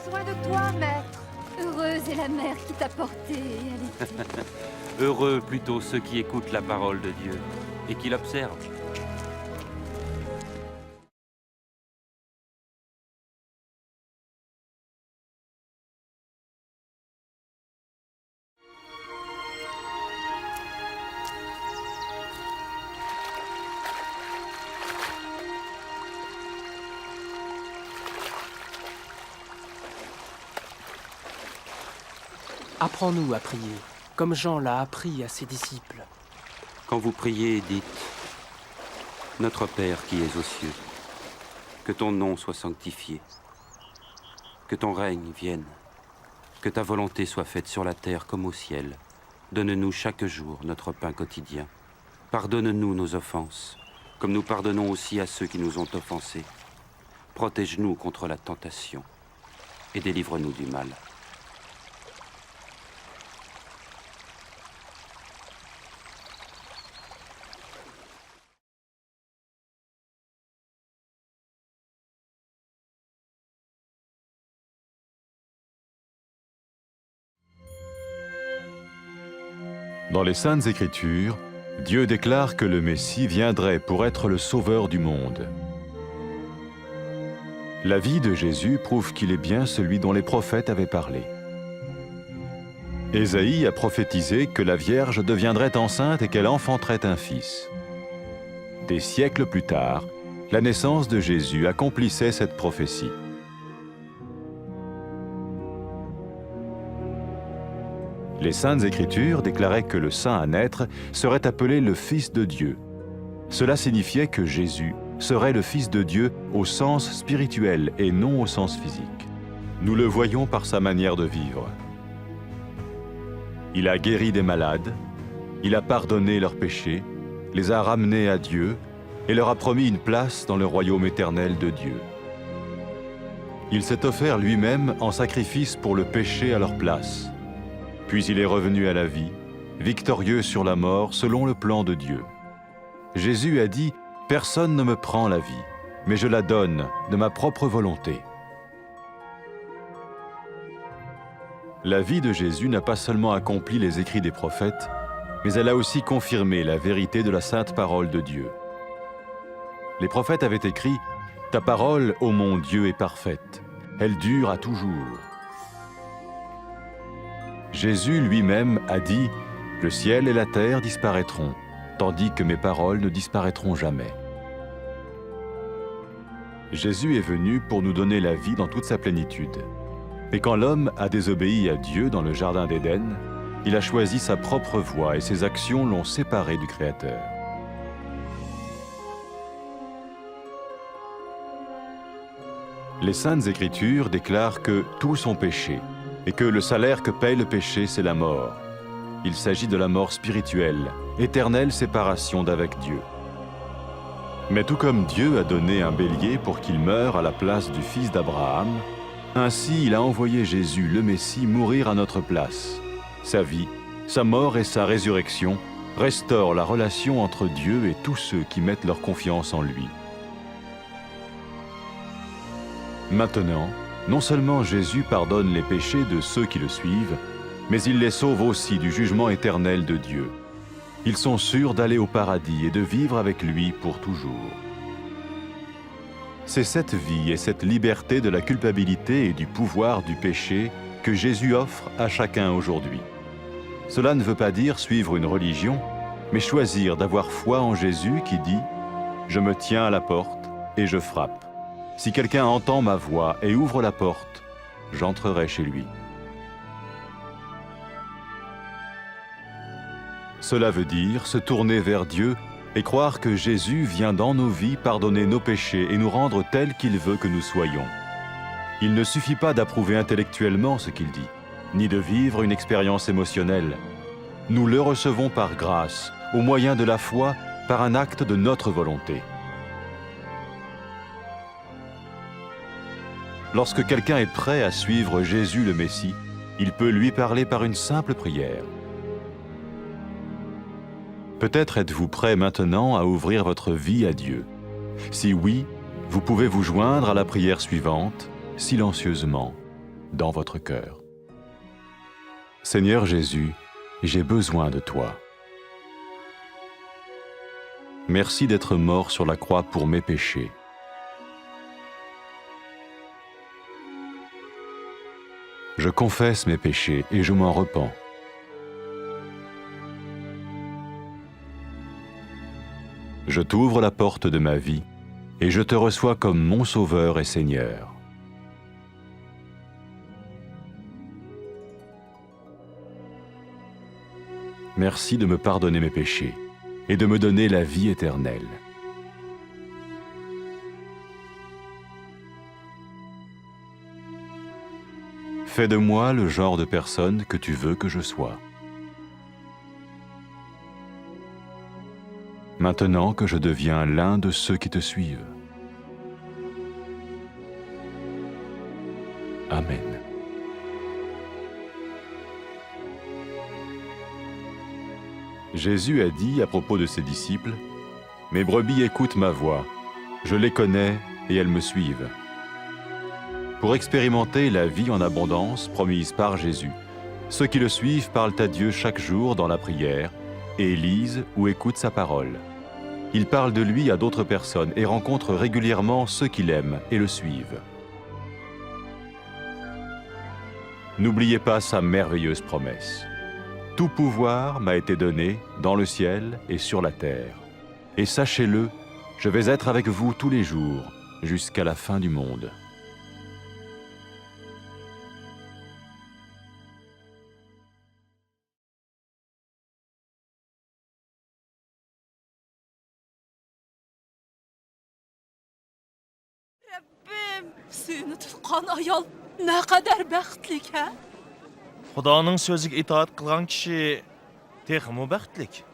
besoin de toi, maître. Heureuse est la mère qui t'a porté et allaitée. Heureux plutôt ceux qui écoutent la parole de Dieu et qui l'observent. Apprends-nous à prier, comme Jean l'a appris à ses disciples. Quand vous priez, dites « Notre Père qui es aux cieux, que ton nom soit sanctifié, que ton règne vienne, que ta volonté soit faite sur la terre comme au ciel. Donne-nous chaque jour notre pain quotidien. Pardonne-nous nos offenses, comme nous pardonnons aussi à ceux qui nous ont offensés. Protège-nous contre la tentation et délivre-nous du mal. » Dans les Saintes Écritures, Dieu déclare que le Messie viendrait pour être le sauveur du monde. La vie de Jésus prouve qu'il est bien celui dont les prophètes avaient parlé. Ésaïe a prophétisé que la Vierge deviendrait enceinte et qu'elle enfanterait un fils. Des siècles plus tard, la naissance de Jésus accomplissait cette prophétie. Les Saintes Écritures déclaraient que le saint à naître serait appelé le Fils de Dieu. Cela signifiait que Jésus serait le Fils de Dieu au sens spirituel et non au sens physique. Nous le voyons par sa manière de vivre. Il a guéri des malades, il a pardonné leurs péchés, les a ramenés à Dieu et leur a promis une place dans le royaume éternel de Dieu. Il s'est offert lui-même en sacrifice pour le péché à leur place. Puis il est revenu à la vie, victorieux sur la mort selon le plan de Dieu. Jésus a dit « Personne ne me prend la vie, mais je la donne de ma propre volonté. » La vie de Jésus n'a pas seulement accompli les écrits des prophètes, mais elle a aussi confirmé la vérité de la sainte parole de Dieu. Les prophètes avaient écrit « Ta parole, ô mon Dieu, est parfaite, elle dure à toujours. » Jésus lui-même a dit « Le ciel et la terre disparaîtront, tandis que mes paroles ne disparaîtront jamais. » Jésus est venu pour nous donner la vie dans toute sa plénitude. Et quand l'homme a désobéi à Dieu dans le jardin d'Éden, il a choisi sa propre voie et ses actions l'ont séparé du Créateur. Les Saintes Écritures déclarent que tous ont péché et que le salaire que paye le péché, c'est la mort. Il s'agit de la mort spirituelle, éternelle séparation d'avec Dieu. Mais tout comme Dieu a donné un bélier pour qu'il meure à la place du fils d'Abraham, ainsi il a envoyé Jésus, le Messie, mourir à notre place. Sa vie, sa mort et sa résurrection restaurent la relation entre Dieu et tous ceux qui mettent leur confiance en lui. Maintenant, non seulement Jésus pardonne les péchés de ceux qui le suivent, mais il les sauve aussi du jugement éternel de Dieu. Ils sont sûrs d'aller au paradis et de vivre avec lui pour toujours. C'est cette vie et cette liberté de la culpabilité et du pouvoir du péché que Jésus offre à chacun aujourd'hui. Cela ne veut pas dire suivre une religion, mais choisir d'avoir foi en Jésus qui dit « Je me tiens à la porte et je frappe. Si quelqu'un entend ma voix et ouvre la porte, j'entrerai chez lui. » Cela veut dire se tourner vers Dieu et croire que Jésus vient dans nos vies pardonner nos péchés et nous rendre tels qu'il veut que nous soyons. Il ne suffit pas d'approuver intellectuellement ce qu'il dit, ni de vivre une expérience émotionnelle. Nous le recevons par grâce, au moyen de la foi, par un acte de notre volonté. Lorsque quelqu'un est prêt à suivre Jésus le Messie, il peut lui parler par une simple prière. Peut-être êtes-vous prêt maintenant à ouvrir votre vie à Dieu. Si oui, vous pouvez vous joindre à la prière suivante, silencieusement. dans votre cœur. Seigneur Jésus, j'ai besoin de toi. Merci d'être mort sur la croix pour mes péchés. Je confesse mes péchés et je m'en repens. Je t'ouvre la porte de ma vie et je te reçois comme mon Sauveur et Seigneur. Merci de me pardonner mes péchés et de me donner la vie éternelle. Fais de moi le genre de personne que tu veux que je sois. Maintenant que je deviens l'un de ceux qui te suivent. Amen. Jésus a dit à propos de ses disciples, « Mes brebis écoutent ma voix, je les connais et elles me suivent. » Pour expérimenter la vie en abondance promise par Jésus, ceux qui le suivent parlent à Dieu chaque jour dans la prière et lisent ou écoutent sa parole. Ils parlent de lui à d'autres personnes et rencontrent régulièrement ceux qui l'aiment et le suivent. N'oubliez pas sa merveilleuse promesse. Tout pouvoir m'a été donné dans le ciel et sur la terre. Et sachez-le, je vais être avec vous tous les jours, jusqu'à la fin du monde. Rabbim, seni tutqan ayol naqadar baxtlik, ha? Xudoning so'ziga itoat qilgan kishi texmi baxtlik.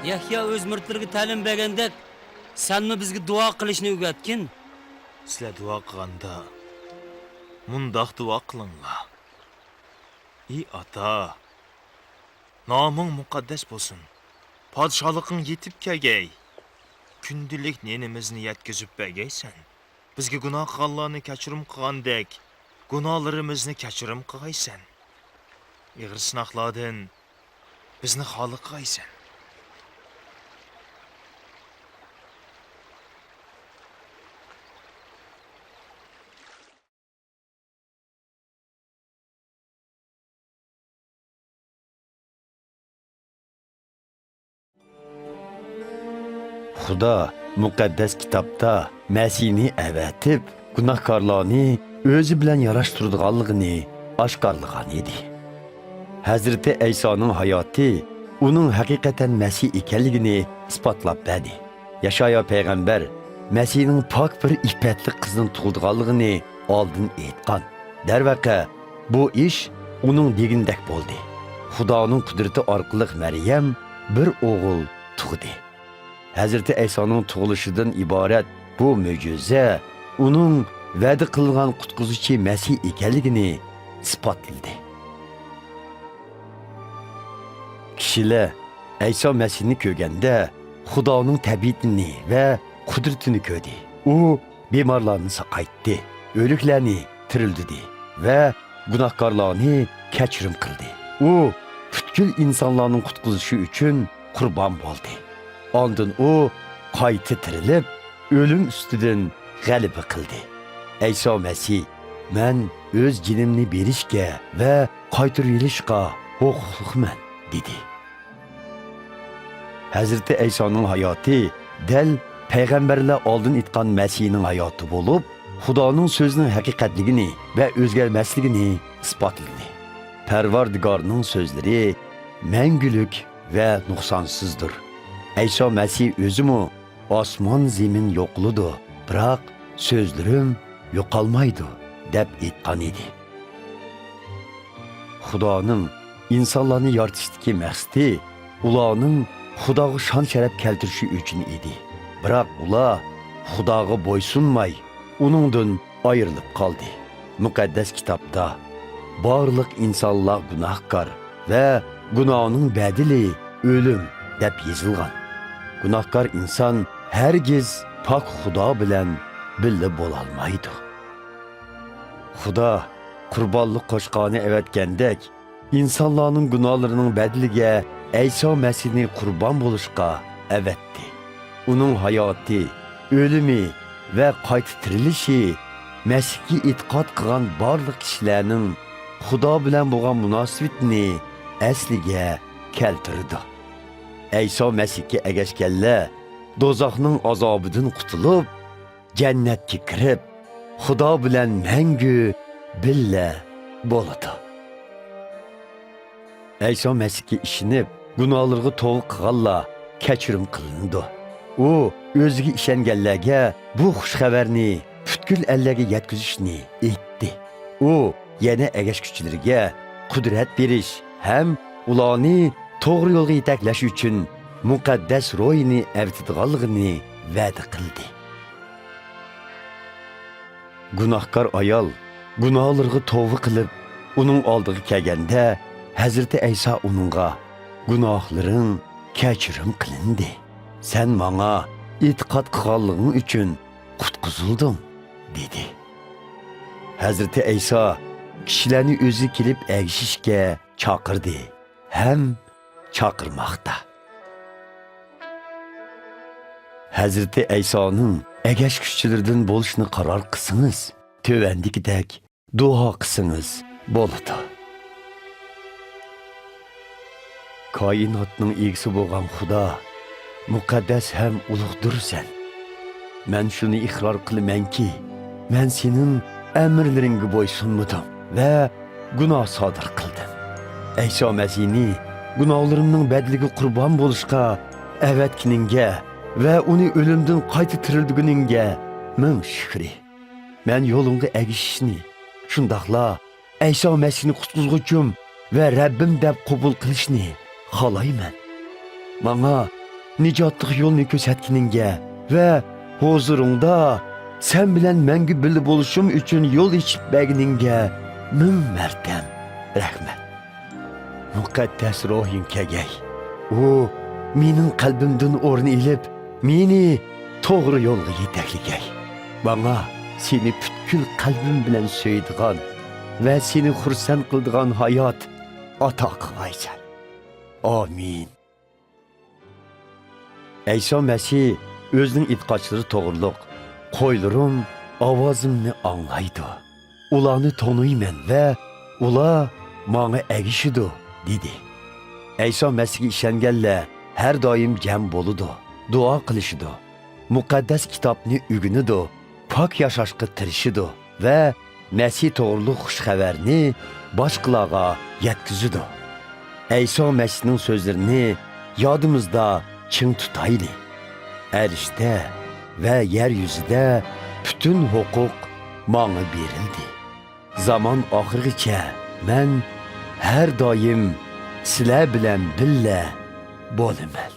Yahya o'z murtlariga ta'lim bergandek, senmi bizga duo qilishni o'rgatgin? Sizlar duo qilganda mundoq duo qilinglar. Ey ota, noming muqaddas bo'lsin. Podshohliging yetib kelgay. Kundilik nenimizni yetkazib bergaysan. Bizga gunoh qilganlarni kechirim qilgandek, gunohlarimizni kechirim qilgaysan. Ig'ir sinoqlardan bizni xoli qilgaysan. Xudo muqaddas kitobda Masihni avatib, gunohkorlarni o'zi bilan yarashtirganligini oshkorlagan edi. Hazrati Aysoning hayoti uning haqiqatan Masih ekanligini isbotlab berdi. Yashaya payg'ambar Masihning pok bir ifatli qizning tug'ilganligini oldin aytgan. Darvaqa bu ish uning degindek bo'ldi. Xudoning qudrati orqali Maryam bir o'g'il tug'di. Hazreti Aysoning tug'ilishidan iborat bu mo'jiza uning va'da qilgan qutquzuvchi Masih ekanligini isbotladi. Kishilar Ayso Masihni ko'rganda Xudoning tabiatini va qudratini ko'rdi. U bemorlarni saqaytdi, o'liklarni tirildi va gunohkorlarni kechirim qildi. U butkul insonlarning qutqizishi uchun qurbon bo'ldi. Ondan o qayta tirilib, o'lim ustidan g'alaba qildi. Ayso Masih, men o'z jinimni berishga va qaytarib olishga huquqliman dedi. Hazrati Aysoning hayoti dal payg'ambarlar oldin aytgan Masihning hayoti bo'lib, Xudoning so'zining haqiqatligini va o'zgarmasligini isbotladi. Parvardigorning so'zlari mangulik va nuqsonsizdir. Ayso Masih o'zimi osmon zemin yo'qludi, biroq so'zlarim yo'qolmaydi deb aytgan edi. Xudoning insonlarni yoritishdagi maqsadi ularning Xudoga shon sharaf keltirishi uchun edi. Biroq ular Xudoga bo'ysunmay, uningdan ayrilib qoldi. Muqaddas kitobda barliq insonlar gunohkor va gunohning bedeli o'lim deb yozilgan. Gunohkor inson hargiz pok Xudo bilan birga bo'la olmaydi. Xudo qurbonlik qo'shqoni evatgandek, insonlarning gunohlarining bedeliga İsa Mesihni qurbon bo'lishga evatdi. Uning hayoti, o'limi va qayta tirilishi Mesihga e'tiqod qilgan barliq kishilarning Xudo bilan bo'lgan munosabatini asliga keltirdi. İsa Mesihga ergashganlar dozoqning azobidan qutulib, jannatga kirib, Xudo bilan mangu birga bo'ladi. İsa Mesihga ishinib, gunohlarga to'g'ri qilganlar kechirim qilindi. U o'ziga ishonganlarga bu xush xabarni butkul ellarga yetkazishni aytdi. U yana ergashuvchilarga qudrat berish ham ularni to'g'ri yo'lga yetaklash uchun muqaddas ruhini avtidganligini va'da qildi. Gunohkor ayol gunohlarga tavba qilib, uning oldiga kelganda Hazreti İsa uningga gunohlaring kechirim qilindi. Sen menga e'tiqod qilganliging uchun qutqizilding, dedi. Hazreti İsa kishilarni o'zi kelib ergishishga chaqirdi ham chaqirmoqda. Hazreti İsa'ning ergashuvchilaridan bo'lishni qaror qilsangiz, tövendikidek duo qilsangiz bo'ladi. Kainatning egisi bo'lgan Xudo muqaddas ham ulug'dirsan. Men shuni iqror qilamanki, men sening amrlaringga bo'ysunmadim va gunoh sodir qildim. İsa Mesihni gunohlarimning badliga qurbon bo'lishga avatkiningga va uni o'limdan qayta tirildiguningga ming shukri. Men yo'limga ergishishni, shundaqla İsa Mesihni qutqizg'uchim va Rabbim deb qabul qilishni xohlayman. Menga nijotlik yo'lni ko'rsatganingga va huzuringda sen bilan menga birga bo'lishim uchun yo'l ochib berganingga ming martam rahmat. Muqaddas ruhing kelgay. U mening qalbimdan o'rin ilib, meni to'g'ri yo'lga yetakligay. Menga seni butkul qalbim bilan so'yadigan va seni xursand qiladigan hayot ato qilgaysan. Amin. İsa Mesih o'zining e'tiqodchilari to'g'riliq, qo'ylarim ovozimni anglaydi. Ularni tanıyman va ular menga ergishidi, dedi. İsa Mesihga ishonganlar har doim jam bo'ladi, duo qilishidi, muqaddas kitobni o'rganidi, pok yashashga tirishidi va Mesih to'g'riliq xush xabarni boshqalarga yetkazidi. İsa Mesihning so'zlarini yodimizda ching tutayli. Erishda va yer yuzida bütün huquq menga berildi. Zaman oxirigacha men har doim sizlar bilan birga bo'laman.